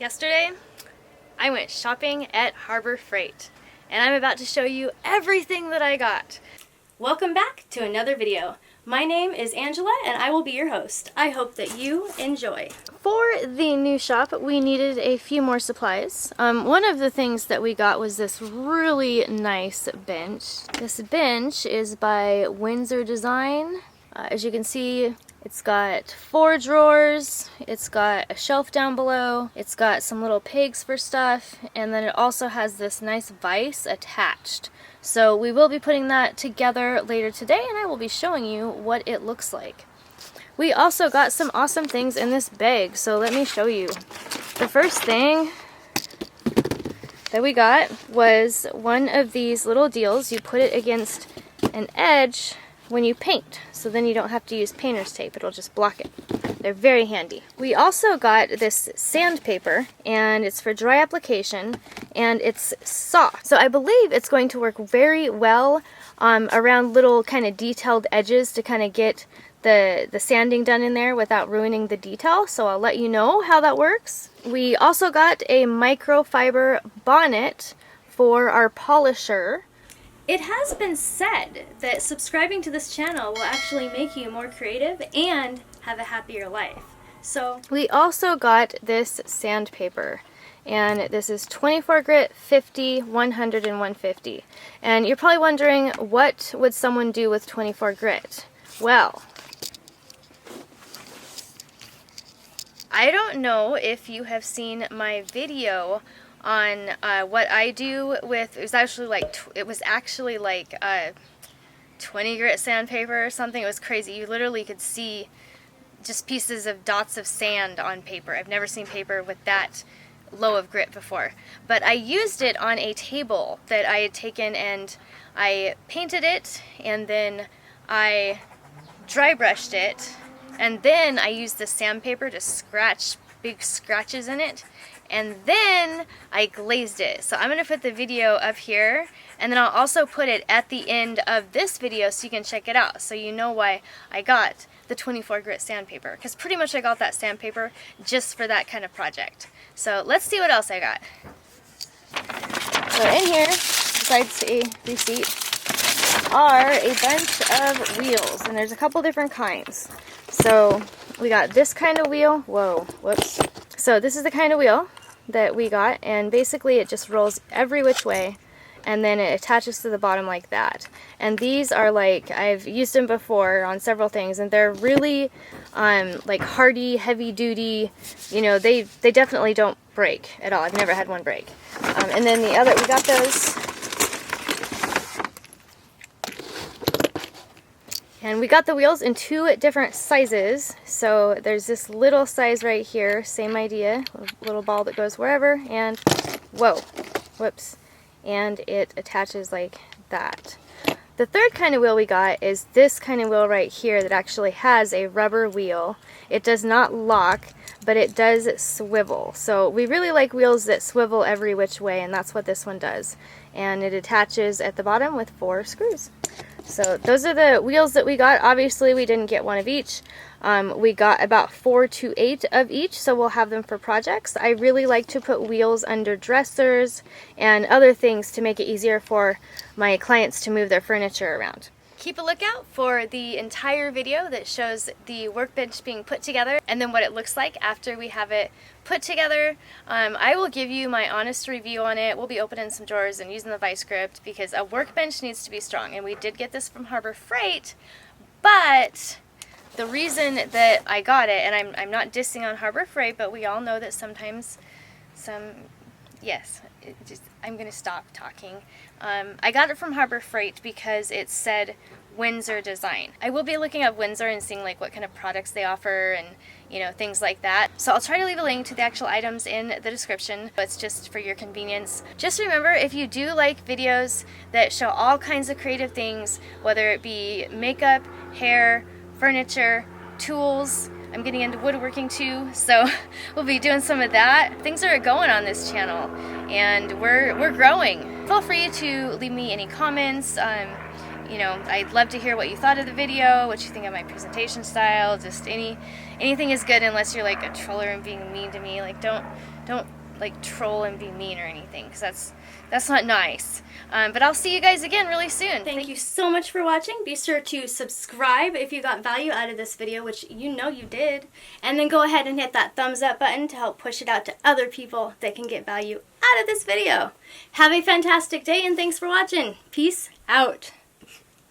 Yesterday, I went shopping at Harbor Freight, and I'm about to show you everything that I got. Welcome back to another video. My name is Angela, and I will be your host. I hope that you enjoy. For the new shop, we needed a few more supplies. One of the things that we got was this really nice bench. This bench is by Windsor Design. As you can see, it's got 4 drawers, it's got a shelf down below, it's got some little pegs for stuff, and then it also has this nice vise attached. So we will be putting that together later today, and I will be showing you what it looks like. We also got some awesome things in this bag, so let me show you. The first thing that we got was one of these little deals. You put it against an edge when you paint, so then you don't have to use painter's tape, it'll just block it. They're very handy. We also got this sandpaper, and it's for dry application, and it's soft. So I believe it's going to work very well around little kind of detailed edges to kind of get the sanding done in there without ruining the detail, so I'll let you know how that works. We also got a microfiber bonnet for our polisher. It has been said that subscribing to this channel will actually make you more creative and have a happier life. So we also got this sandpaper, and this is 24 grit, 50, 100, and 150. And you're probably wondering, what would someone do with 24 grit? Well, I don't know if you have seen my video on what I do with, it was actually like 20 grit sandpaper or something. It was crazy. You literally could see just pieces of dots of sand on paper. I've never seen paper with that low of grit before. But I used it on a table that I had taken, and I painted it, and then I dry brushed it, and then I used the sandpaper to scratch big scratches in it, and then I glazed it. So I'm going to put the video up here, and then I'll also put it at the end of this video so you can check it out, so you know why I got the 24 grit sandpaper, because pretty much I got that sandpaper just for that kind of project. So let's see what else I got. So in here, besides a receipt, are a bunch of wheels, and there's a couple different kinds. So we got this kind of wheel. Whoa, whoops. So this is the kind of wheel that we got, and basically it just rolls every which way, and then it attaches to the bottom like that. And these are like, I've used them before on several things, and they're really like hardy, heavy duty. You know, they definitely don't break at all. I've never had one break. And then the other, we got those. And we got the wheels in 2 different sizes. So there's this little size right here, same idea, a little ball that goes wherever, and whoa, whoops, and it attaches like that. The third kind of wheel we got is this kind of wheel right here that actually has a rubber wheel. It does not lock, but it does swivel. So we really like wheels that swivel every which way, and that's what this one does. And it attaches at the bottom with 4 screws. So those are the wheels that we got. Obviously we didn't get one of each. We got about 4 to 8 of each, so we'll have them for projects. I really like to put wheels under dressers and other things to make it easier for my clients to move their furniture around. Keep a lookout for the entire video that shows the workbench being put together, and then what it looks like after we have it put together. I will give you my honest review on it. We'll be opening some drawers and using the vice grip, because a workbench needs to be strong, and we did get this from Harbor Freight, but the reason that I got it, and I'm not dissing on Harbor Freight, but we all know that sometimes I'm going to stop talking. I got it from Harbor Freight because it said Windsor Design. I will be looking up Windsor and seeing like what kind of products they offer and, you know, things like that. So I'll try to leave a link to the actual items in the description, but it's just for your convenience. Just remember, if you do like videos that show all kinds of creative things, whether it be makeup, hair, furniture, tools, I'm getting into woodworking too, so we'll be doing some of that. Things are going on this channel, and we're growing. Feel free to leave me any comments. You know, I'd love to hear what you thought of the video, what you think of my presentation style, just any anything is good unless you're like a troller and being mean to me. Like don't like troll and be mean or anything, because that's not nice. But I'll see you guys again really soon. Thank you so much for watching. Be sure to subscribe if you got value out of this video, which you know you did. And then go ahead and hit that thumbs up button to help push it out to other people that can get value out of this video. Have a fantastic day and thanks for watching. Peace out.